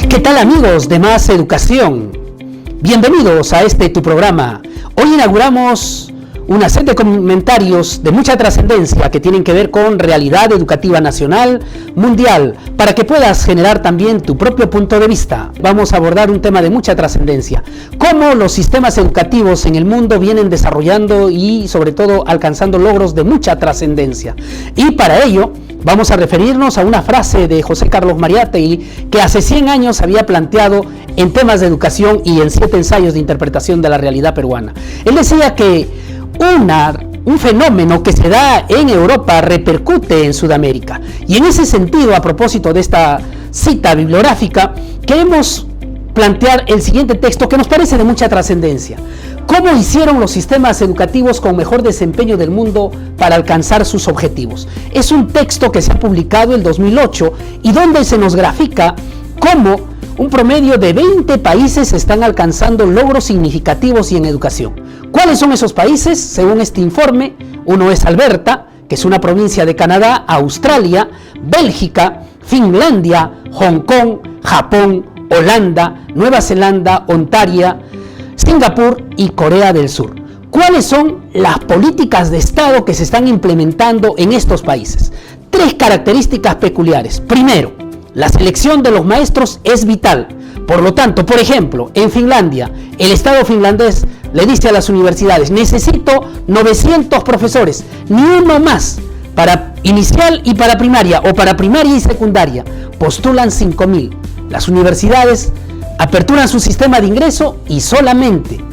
¿Qué tal, amigos de Más Educación? Bienvenidos a tu programa. Hoy inauguramos una serie de comentarios de mucha trascendencia que tienen que ver con realidad educativa nacional, mundial, para que puedas generar también tu propio punto de vista. Vamos a abordar un tema de mucha trascendencia: cómo los sistemas educativos en el mundo vienen desarrollando y sobre todo alcanzando logros de mucha trascendencia. Y para ello vamos a referirnos a una frase de José Carlos Mariátegui que hace 100 años había planteado en temas de educación y en 7 ensayos de interpretación de la realidad peruana. Él decía que un fenómeno que se da en Europa repercute en Sudamérica. Y en ese sentido, a propósito de esta cita bibliográfica, queremos plantear el siguiente texto que nos parece de mucha trascendencia: ¿cómo hicieron los sistemas educativos con mejor desempeño del mundo para alcanzar sus objetivos? Es un texto que se ha publicado en 2008 y donde se nos grafica cómo un promedio de 20 países están alcanzando logros significativos y en educación. ¿Cuáles son esos países? Según este informe, uno es Alberta, que es una provincia de Canadá, Australia, Bélgica, Finlandia, Hong Kong, Japón, Holanda, Nueva Zelanda, Ontario, Singapur y Corea del Sur. ¿Cuáles son las políticas de Estado que se están implementando en estos países? 3 características peculiares. Primero, la selección de los maestros es vital. Por lo tanto, por ejemplo, en Finlandia, el Estado finlandés le dice a las universidades: necesito 900 profesores, ni uno más. Para inicial y para primaria, o para primaria y secundaria, postulan 5.000. Las universidades aperturan su sistema de ingreso y solamente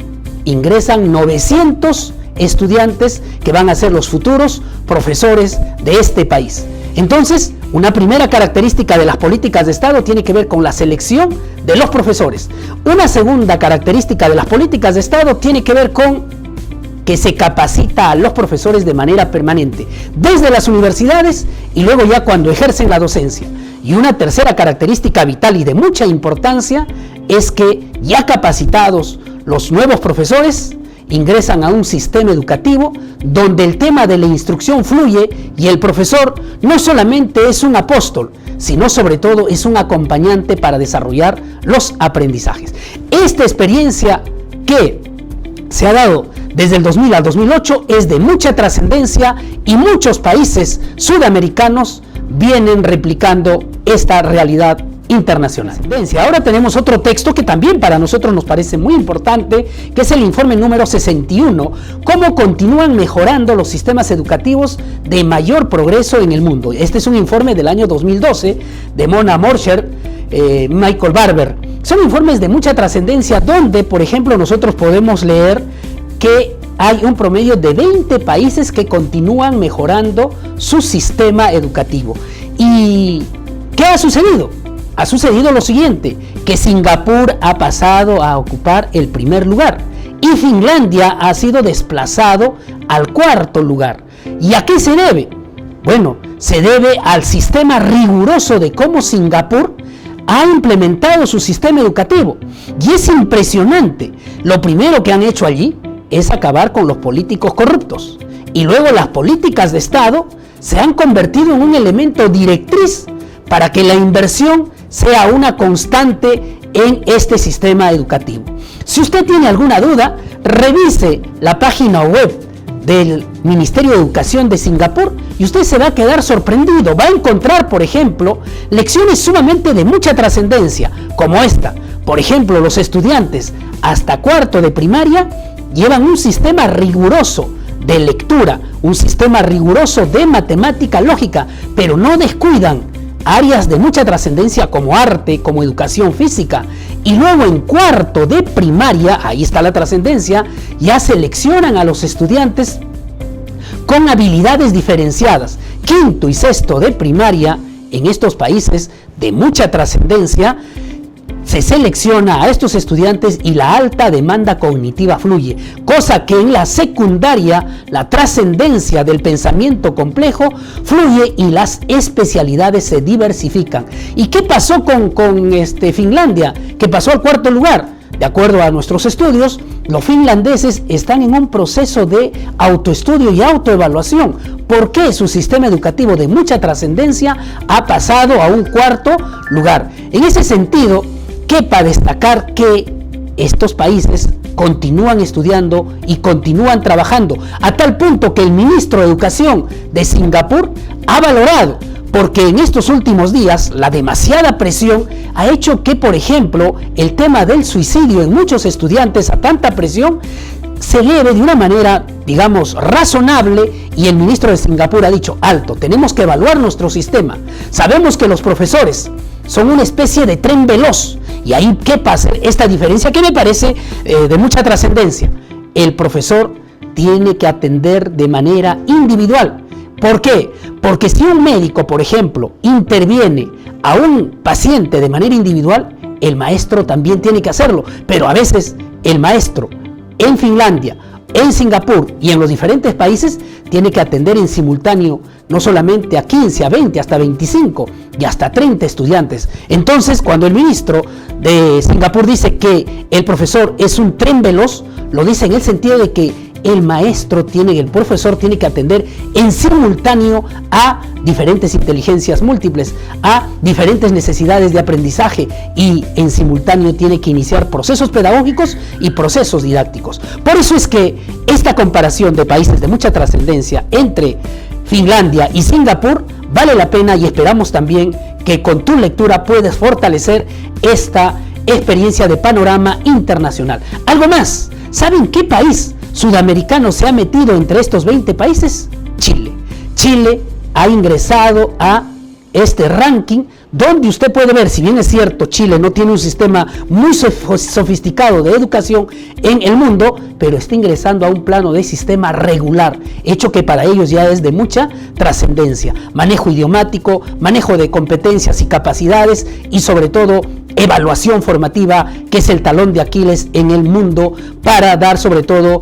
ingresan 900 estudiantes que van a ser los futuros profesores de este país. Entonces, una primera característica de las políticas de Estado tiene que ver con la selección de los profesores. Una segunda característica de las políticas de Estado tiene que ver con que se capacita a los profesores de manera permanente, desde las universidades y luego ya cuando ejercen la docencia. Y una tercera característica vital y de mucha importancia es que ya capacitados los nuevos profesores ingresan a un sistema educativo donde el tema de la instrucción fluye y el profesor no solamente es un apóstol, sino sobre todo es un acompañante para desarrollar los aprendizajes. Esta experiencia que se ha dado desde el 2000 al 2008 es de mucha trascendencia y muchos países sudamericanos vienen replicando esta realidad internacional. Ahora tenemos otro texto que también para nosotros nos parece muy importante, que es el informe número 61, cómo continúan mejorando los sistemas educativos de mayor progreso en el mundo. Este es un informe del año 2012 de Mona Morsher, Michael Barber. Son informes de mucha trascendencia donde, por ejemplo, nosotros podemos leer que hay un promedio de 20 países que continúan mejorando su sistema educativo. ¿Y qué ha sucedido? Ha sucedido lo siguiente, que Singapur ha pasado a ocupar el primer lugar y Finlandia ha sido desplazado al 4º lugar. ¿Y a qué se debe? Bueno, se debe al sistema riguroso de cómo Singapur ha implementado su sistema educativo. Y es impresionante. Lo primero que han hecho allí es acabar con los políticos corruptos. Y luego las políticas de Estado se han convertido en un elemento directriz para que la inversión sea una constante en este sistema educativo. Si usted tiene alguna duda, revise la página web del Ministerio de Educación de Singapur y usted se va a quedar sorprendido. Va a encontrar, por ejemplo, lecciones sumamente de mucha trascendencia, como esta. Por ejemplo, los estudiantes hasta 4º de primaria llevan un sistema riguroso de lectura, un sistema riguroso de matemática lógica, pero no descuidan áreas de mucha trascendencia como arte, como educación física. Y luego en 4º de primaria, ahí está la trascendencia, ya seleccionan a los estudiantes con habilidades diferenciadas. 5º y 6º de primaria, en estos países de mucha trascendencia, se selecciona a estos estudiantes y la alta demanda cognitiva fluye, cosa que en la secundaria la trascendencia del pensamiento complejo fluye y las especialidades se diversifican. ¿Y qué pasó con Finlandia, que pasó al 4º lugar? De acuerdo a nuestros estudios, los finlandeses están en un proceso de autoestudio y autoevaluación. ¿Por qué su sistema educativo de mucha trascendencia ha pasado a un 4º lugar? En ese sentido, quepa destacar que estos países continúan estudiando y continúan trabajando, a tal punto que el ministro de Educación de Singapur ha valorado, porque en estos últimos días la demasiada presión ha hecho que, por ejemplo, el tema del suicidio en muchos estudiantes, a tanta presión, se eleve de una manera, digamos, razonable, y el ministro de Singapur ha dicho: alto, tenemos que evaluar nuestro sistema. Sabemos que los profesores son una especie de tren veloz, y ahí ¿qué pasa? Esta diferencia que me parece de mucha trascendencia. El profesor tiene que atender de manera individual. ¿Por qué? Porque si un médico, por ejemplo, interviene a un paciente de manera individual, el maestro también tiene que hacerlo. Pero a veces el maestro en Finlandia, en Singapur y en los diferentes países tiene que atender en simultáneo no solamente a 15, a 20, hasta 25 y hasta 30 estudiantes. Entonces, cuando el ministro de Singapur dice que el profesor es un tren veloz, lo dice en el sentido de que el profesor tiene que atender en simultáneo a diferentes inteligencias múltiples, a diferentes necesidades de aprendizaje, y en simultáneo tiene que iniciar procesos pedagógicos y procesos didácticos. Por eso es que esta comparación de países de mucha trascendencia entre Finlandia y Singapur vale la pena, y esperamos también que con tu lectura puedas fortalecer esta experiencia de panorama internacional. Algo más, ¿saben qué país sudamericano se ha metido entre estos 20 países? Chile. Chile ha ingresado a este ranking, donde usted puede ver, si bien es cierto, Chile no tiene un sistema muy sofisticado de educación en el mundo, pero está ingresando a un plano de sistema regular, hecho que para ellos ya es de mucha trascendencia. Manejo idiomático, manejo de competencias y capacidades, y sobre todo evaluación formativa, que es el talón de Aquiles en el mundo, para dar sobre todo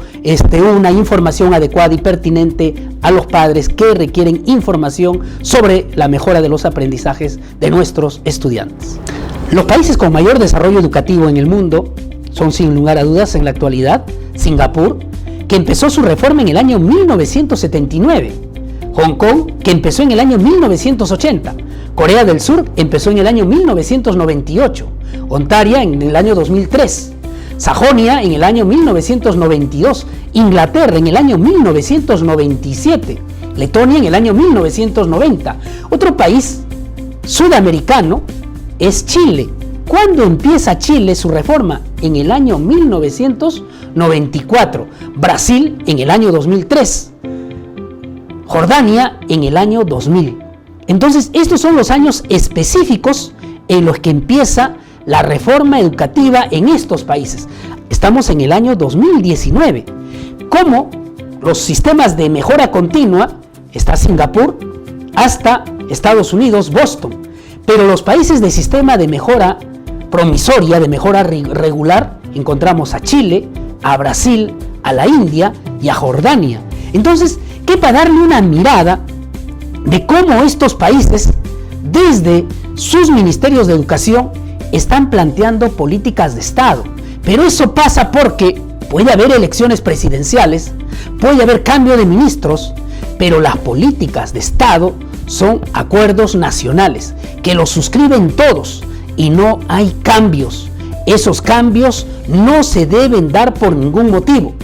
una información adecuada y pertinente a los padres que requieren información sobre la mejora de los aprendizajes de nuestros estudiantes. Los países con mayor desarrollo educativo en el mundo son, sin lugar a dudas, en la actualidad, Singapur, que empezó su reforma en el año 1979, Hong Kong, que empezó en el año 1980, Corea del Sur empezó en el año 1998, Ontario en el año 2003, Sajonia en el año 1992, Inglaterra en el año 1997, Letonia en el año 1990. Otro país sudamericano es Chile. ¿Cuándo empieza Chile su reforma? En el año 1994, Brasil en el año 2003, Jordania en el año 2000. Entonces, estos son los años específicos en los que empieza la reforma educativa en estos países. Estamos en el año 2019. Como los sistemas de mejora continua, está Singapur hasta Estados Unidos, Boston. Pero los países de sistema de mejora promisoria, de mejora regular, encontramos a Chile, a Brasil, a la India y a Jordania. Entonces, ¿qué para darle una mirada de cómo estos países, desde sus ministerios de educación, están planteando políticas de Estado? Pero eso pasa porque puede haber elecciones presidenciales, puede haber cambio de ministros, pero las políticas de Estado son acuerdos nacionales que los suscriben todos y no hay cambios. Esos cambios no se deben dar por ningún motivo.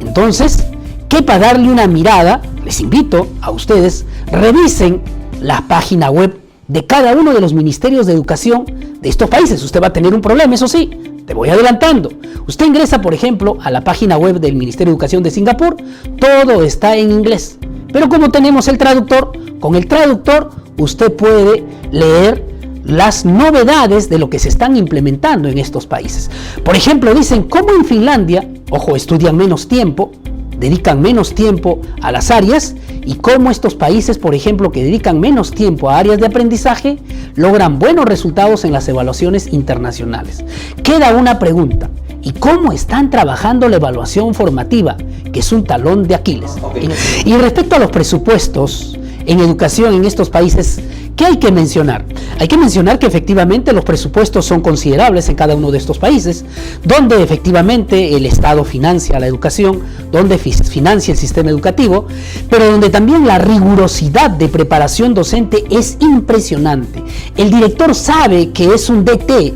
Entonces, ¿qué para darle una mirada? Les invito a ustedes, revisen la página web de cada uno de los ministerios de educación de estos países. Usted va a tener un problema, eso sí, te voy adelantando. Usted ingresa, por ejemplo, a la página web del Ministerio de Educación de Singapur, todo está en inglés. Pero como tenemos el traductor, con el traductor usted puede leer las novedades de lo que se están implementando en estos países. Por ejemplo, dicen cómo en Finlandia, ojo, estudian menos tiempo, dedican menos tiempo a las áreas, y cómo estos países, por ejemplo, que dedican menos tiempo a áreas de aprendizaje, logran buenos resultados en las evaluaciones internacionales. Queda una pregunta: ¿y cómo están trabajando la evaluación formativa, que es un talón de Aquiles? Okay. Y respecto a los presupuestos en educación en estos países, ¿qué hay que mencionar? Hay que mencionar que efectivamente los presupuestos son considerables en cada uno de estos países, donde efectivamente el Estado financia la educación, donde financia el sistema educativo, pero donde también la rigurosidad de preparación docente es impresionante. El director sabe que es un DT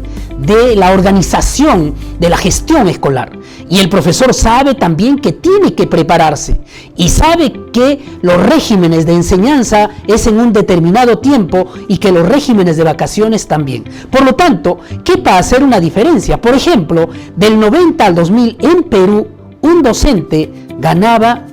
de la organización, de la gestión escolar. Y el profesor sabe también que tiene que prepararse y sabe que los regímenes de enseñanza es en un determinado tiempo y que los regímenes de vacaciones también. Por lo tanto, ¿qué va a hacer una diferencia? Por ejemplo, del 90 al 2000 en Perú, un docente ganaba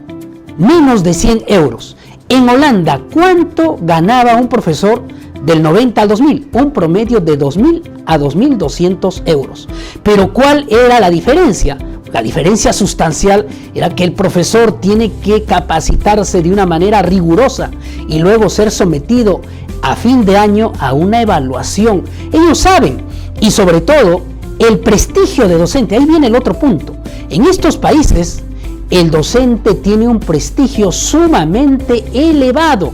menos de 100 euros. En Holanda, ¿cuánto ganaba un profesor del 90 al 2000? Un promedio de 2.000 a 2.200 euros. Pero ¿cuál era la diferencia? La diferencia sustancial era que el profesor tiene que capacitarse de una manera rigurosa y luego ser sometido a fin de año a una evaluación. Ellos saben, y sobre todo, el prestigio de docente. Ahí viene el otro punto. En estos países, el docente tiene un prestigio sumamente elevado.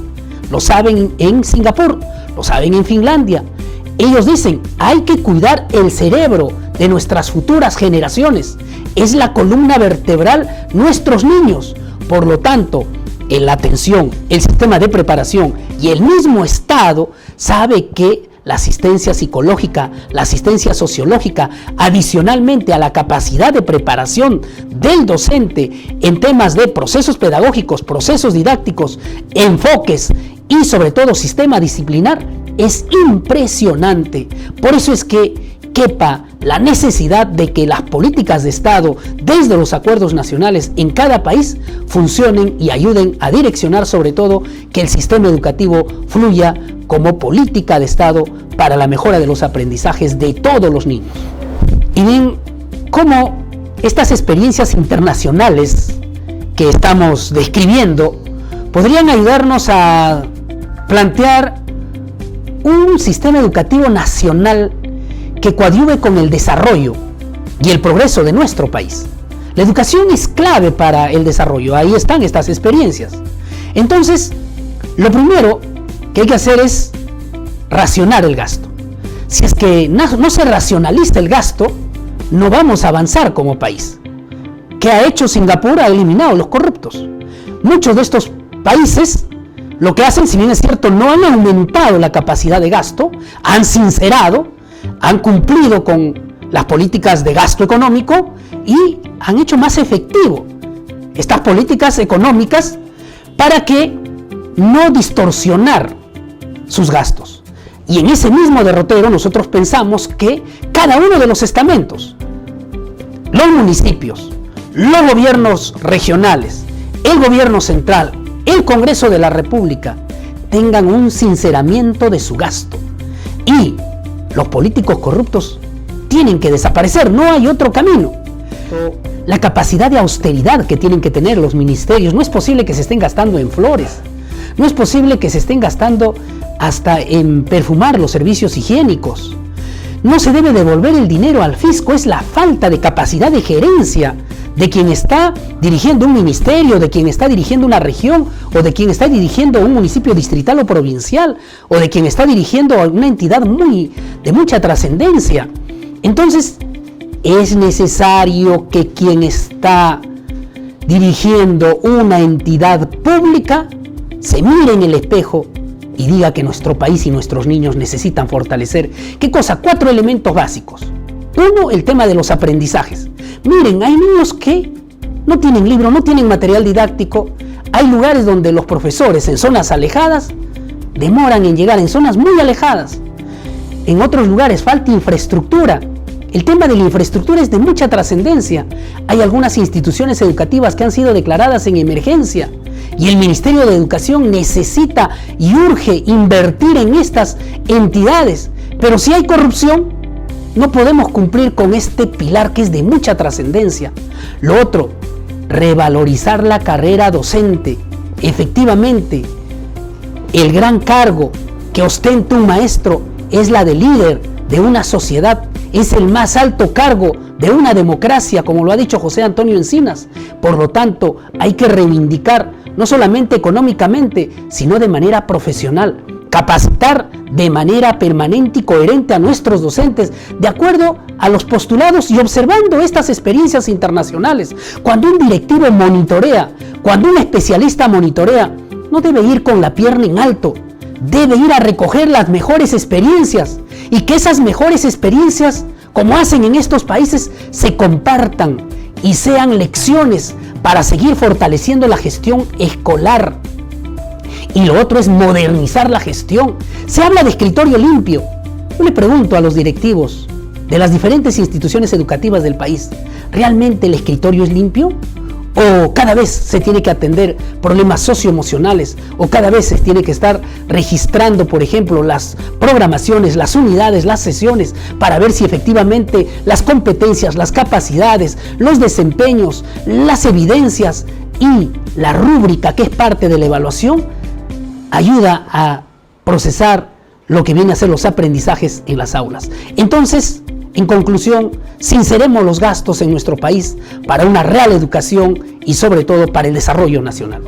Lo saben en Singapur, lo saben en Finlandia. Ellos dicen, hay que cuidar el cerebro de nuestras futuras generaciones. Es la columna vertebral nuestros niños. Por lo tanto, la atención, el sistema de preparación y el mismo Estado sabe que la asistencia psicológica, la asistencia sociológica, adicionalmente a la capacidad de preparación del docente en temas de procesos pedagógicos, procesos didácticos, enfoques y sobre todo sistema disciplinar, es impresionante. Por eso es que quepa la necesidad de que las políticas de Estado, desde los acuerdos nacionales en cada país, funcionen y ayuden a direccionar sobre todo que el sistema educativo fluya como política de Estado para la mejora de los aprendizajes de todos los niños. Y ven cómo estas experiencias internacionales que estamos describiendo podrían ayudarnos a plantear un sistema educativo nacional que coadyuve con el desarrollo y el progreso de nuestro país. La educación es clave para el desarrollo, ahí están estas experiencias. Entonces, lo primero que hay que hacer es racionar el gasto. Si es que no se racionaliza el gasto, no vamos a avanzar como país. ¿Qué ha hecho Singapur? Ha eliminado los corruptos. Muchos de estos países lo que hacen, si bien es cierto, no han aumentado la capacidad de gasto, han sincerado, han cumplido con las políticas de gasto económico y han hecho más efectivo estas políticas económicas para que no distorsionar sus gastos. Y en ese mismo derrotero nosotros pensamos que cada uno de los estamentos, los municipios, los gobiernos regionales, el gobierno central, el Congreso de la República, tengan un sinceramiento de su gasto. Y los políticos corruptos tienen que desaparecer, no hay otro camino. La capacidad de austeridad que tienen que tener los ministerios, no es posible que se estén gastando en flores, no es posible que se estén gastando hasta en perfumar los servicios higiénicos. No se debe devolver el dinero al fisco, es la falta de capacidad de gerencia de quien está dirigiendo un ministerio, de quien está dirigiendo una región, o de quien está dirigiendo un municipio distrital o provincial, o de quien está dirigiendo una entidad de mucha trascendencia. Entonces, es necesario que quien está dirigiendo una entidad pública se mire en el espejo y diga que nuestro país y nuestros niños necesitan fortalecer. ¿Qué cosa? 4 elementos básicos. 1, el tema de los aprendizajes. Miren, hay niños que no tienen libro, no tienen material didáctico. Hay lugares donde los profesores en zonas alejadas demoran en llegar, en zonas muy alejadas. En otros lugares falta infraestructura. El tema de la infraestructura es de mucha trascendencia. Hay algunas instituciones educativas que han sido declaradas en emergencia y el Ministerio de Educación necesita y urge invertir en estas entidades. Pero si hay corrupción, no podemos cumplir con este pilar que es de mucha trascendencia. Lo otro, revalorizar la carrera docente. Efectivamente, el gran cargo que ostenta un maestro es la de líder de una sociedad, es el más alto cargo de una democracia, como lo ha dicho José Antonio Encinas. Por lo tanto, hay que reivindicar, no solamente económicamente, sino de manera profesional, capacitar de manera permanente y coherente a nuestros docentes, de acuerdo a los postulados y observando estas experiencias internacionales. Cuando un directivo monitorea, cuando un especialista monitorea, no debe ir con la pierna en alto, debe ir a recoger las mejores experiencias y que esas mejores experiencias como hacen en estos países, se compartan y sean lecciones para seguir fortaleciendo la gestión escolar. Y lo otro es modernizar la gestión. Se habla de escritorio limpio. Yo le pregunto a los directivos de las diferentes instituciones educativas del país, ¿realmente el escritorio es limpio? ¿O cada vez se tiene que atender problemas socioemocionales? ¿O cada vez se tiene que estar registrando, por ejemplo, las programaciones, las unidades, las sesiones, para ver si efectivamente las competencias, las capacidades, los desempeños, las evidencias y la rúbrica, que es parte de la evaluación, ayuda a procesar lo que viene a ser los aprendizajes en las aulas? Entonces, en conclusión, sinceremos los gastos en nuestro país para una real educación y sobre todo para el desarrollo nacional.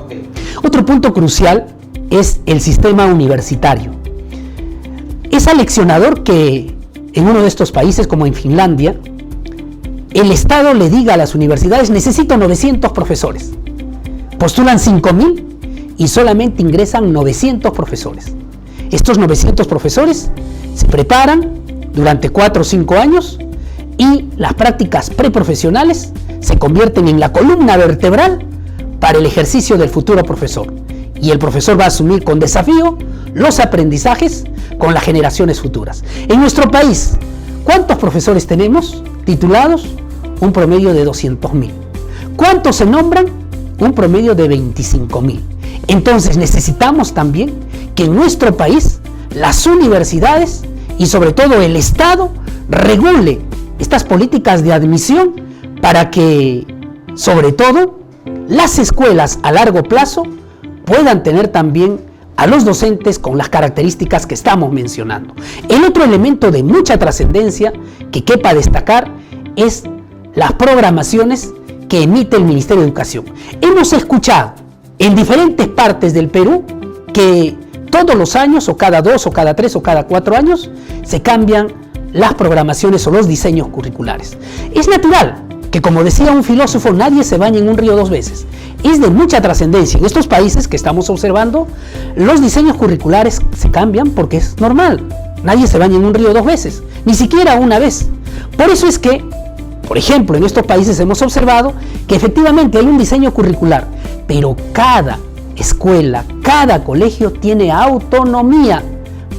Otro punto crucial es el sistema universitario. Es aleccionador que en uno de estos países, como en Finlandia, el Estado le diga a las universidades: necesito 900 profesores. Postulan 5.000 y solamente ingresan 900 profesores. Estos 900 profesores se preparan durante 4 o 5 años y las prácticas preprofesionales se convierten en la columna vertebral para el ejercicio del futuro profesor. Y el profesor va a asumir con desafío los aprendizajes con las generaciones futuras. En nuestro país, ¿cuántos profesores tenemos titulados? Un promedio de 200.000. ¿Cuántos se nombran? Un promedio de 25.000. Entonces necesitamos también que en nuestro país las universidades y sobre todo el Estado regule estas políticas de admisión para que, sobre todo, las escuelas a largo plazo puedan tener también a los docentes con las características que estamos mencionando. El otro elemento de mucha trascendencia que quepa destacar es las programaciones que emite el Ministerio de Educación. Hemos escuchado en diferentes partes del Perú que todos los años, o cada 2, o cada 3, o cada 4 años, se cambian las programaciones o los diseños curriculares. Es natural que, como decía un filósofo, nadie se baña en un río 2 veces. Es de mucha trascendencia. En estos países que estamos observando, los diseños curriculares se cambian porque es normal. Nadie se baña en un río 2 veces, ni siquiera una vez. Por eso es que, por ejemplo, en estos países hemos observado que efectivamente hay un diseño curricular, pero cada escuela, cada colegio tiene autonomía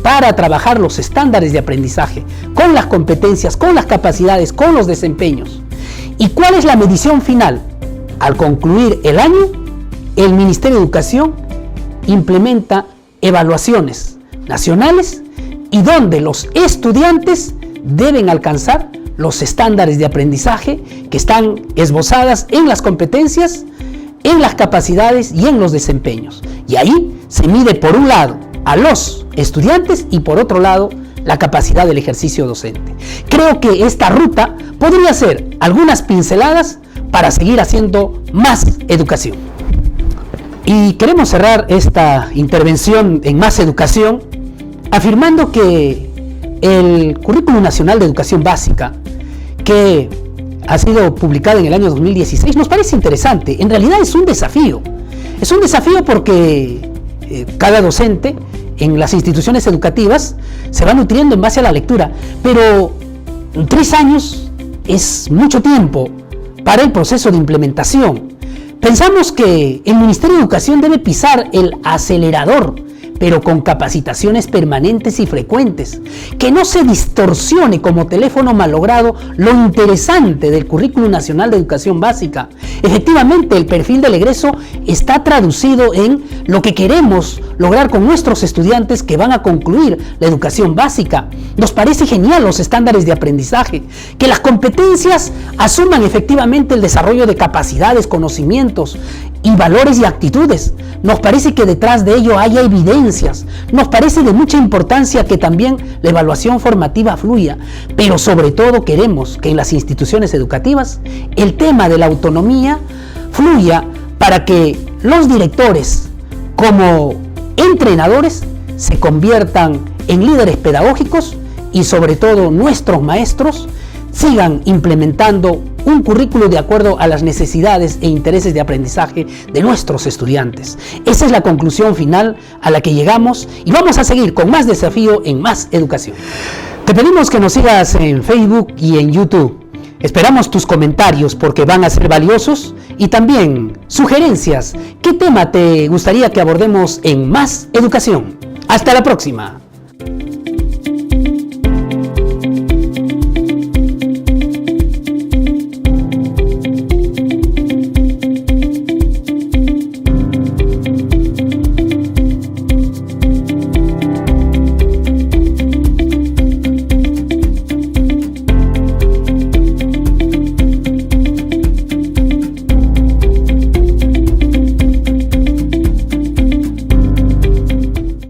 para trabajar los estándares de aprendizaje, con las competencias, con las capacidades, con los desempeños. ¿Y cuál es la medición final? Al concluir el año, el Ministerio de Educación implementa evaluaciones nacionales y donde los estudiantes deben alcanzar los estándares de aprendizaje que están esbozadas en las competencias, en las capacidades y en los desempeños. Y ahí se mide, por un lado, a los estudiantes y por otro lado, la capacidad del ejercicio docente. Creo que esta ruta podría ser algunas pinceladas para seguir haciendo más educación. Y queremos cerrar esta intervención en Más Educación afirmando que el Currículum Nacional de Educación Básica, que ha sido publicado en el año 2016, nos parece interesante. En realidad es un desafío. Es un desafío porque cada docente en las instituciones educativas se va nutriendo en base a la lectura, pero 3 años es mucho tiempo para el proceso de implementación. Pensamos que el Ministerio de Educación debe pisar el acelerador, pero con capacitaciones permanentes y frecuentes, que no se distorsione como teléfono malogrado lo interesante del Currículum Nacional de Educación Básica. Efectivamente, el perfil del egreso está traducido en lo que queremos lograr con nuestros estudiantes que van a concluir la educación básica. Nos parece genial los estándares de aprendizaje, que las competencias asuman efectivamente el desarrollo de capacidades, conocimientos y valores y actitudes. Nos parece que detrás de ello haya evidencias. Nos parece de mucha importancia que también la evaluación formativa fluya, pero sobre todo queremos que en las instituciones educativas el tema de la autonomía fluya para que los directores como entrenadores se conviertan en líderes pedagógicos y sobre todo nuestros maestros sigan implementando un currículo de acuerdo a las necesidades e intereses de aprendizaje de nuestros estudiantes. Esa es la conclusión final a la que llegamos y vamos a seguir con más desafío en Más Educación. Te pedimos que nos sigas en Facebook y en YouTube. Esperamos tus comentarios porque van a ser valiosos y también sugerencias. ¿Qué tema te gustaría que abordemos en Más Educación? Hasta la próxima.